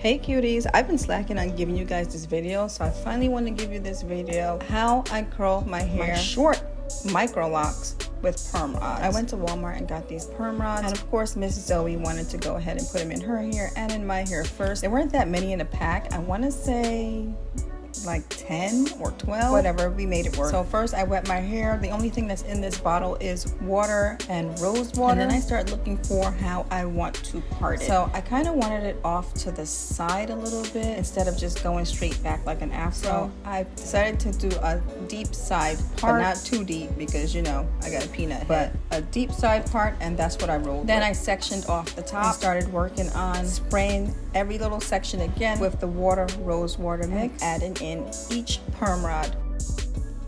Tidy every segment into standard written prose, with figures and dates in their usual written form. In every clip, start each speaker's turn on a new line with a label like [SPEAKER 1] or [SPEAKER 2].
[SPEAKER 1] Hey cuties, I've been slacking on giving you guys this video, so I finally want to give you this video how I curl my hair, short micro locks with perm rods. I went to Walmart and got these perm rods, and of course Miss Zoe wanted to go ahead and put them in her hair and in my hair first. There weren't that many in a pack. I want to say like 10 or 12, whatever. We made it work. So first I wet my hair. The only thing that's in this bottle is water and rose water, and then I start looking for how I want to part it. So I kind of wanted it off to the side a little bit instead of just going straight back like an afro. So I decided to do a deep side part, but not too deep because you know I got a peanut head, but a deep side part, and that's what I rolled then with. I sectioned off the top and started working on spraying every little section again with the water rose water mix, adding in each perm rod.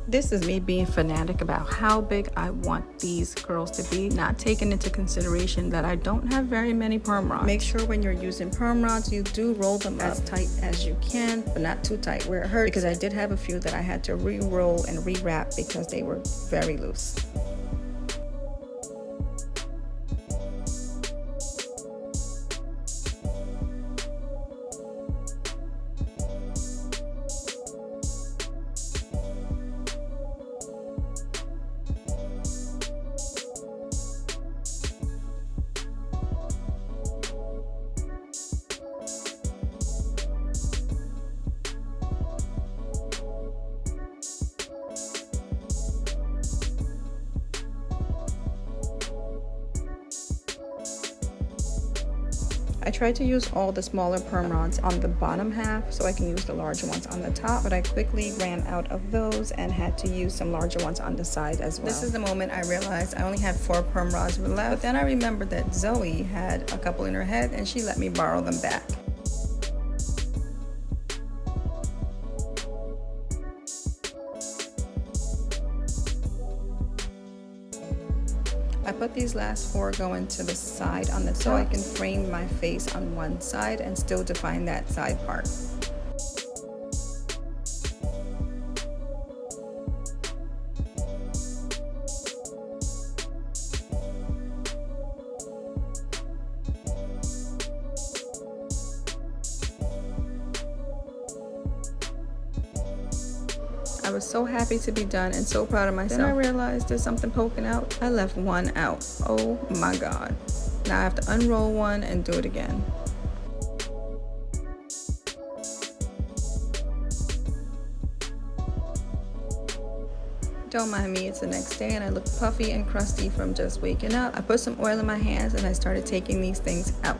[SPEAKER 1] This is me being fanatic about how big I want these curls to be, not taking into consideration that I don't have very many perm rods. Make sure when you're using perm rods, you do roll them as tight as you can, but not too tight where it hurts, because I did have a few that I had to re-roll and re-wrap because they were very loose. I tried to use all the smaller perm rods on the bottom half so I can use the larger ones on the top, but I quickly ran out of those and had to use some larger ones on the side as well. This is the moment I realized I only had 4 perm rods left, but then I remembered that Zoe had a couple in her head and she let me borrow them back. I put these last 4 going to the side on the top so I can frame my face on one side and still define that side part. I was so happy to be done and so proud of myself. Then I realized there's something poking out. I left one out. Oh my God. Now I have to unroll one and do it again. Don't mind me, it's the next day and I look puffy and crusty from just waking up. I put some oil in my hands and I started taking these things out.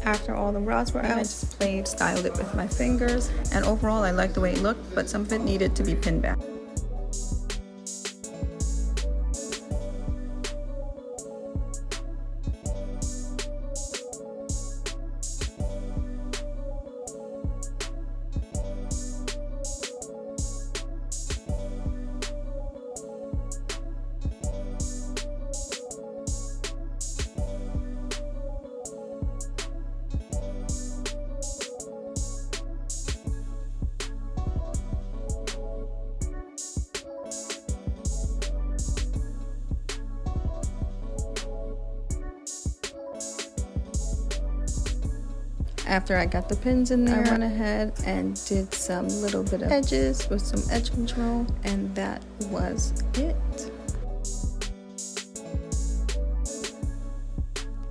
[SPEAKER 1] After all the rods were out, I just styled it with my fingers, and overall I liked the way it looked, but some of it needed to be pinned back. After I got the pins in there, I went ahead and did some little bit of edges with some edge control, and that was it.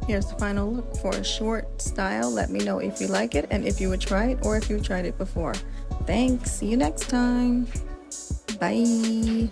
[SPEAKER 1] Here's the final look for a short style. Let me know if you like it and if you would try it or if you tried it before. Thanks. See you next time. Bye.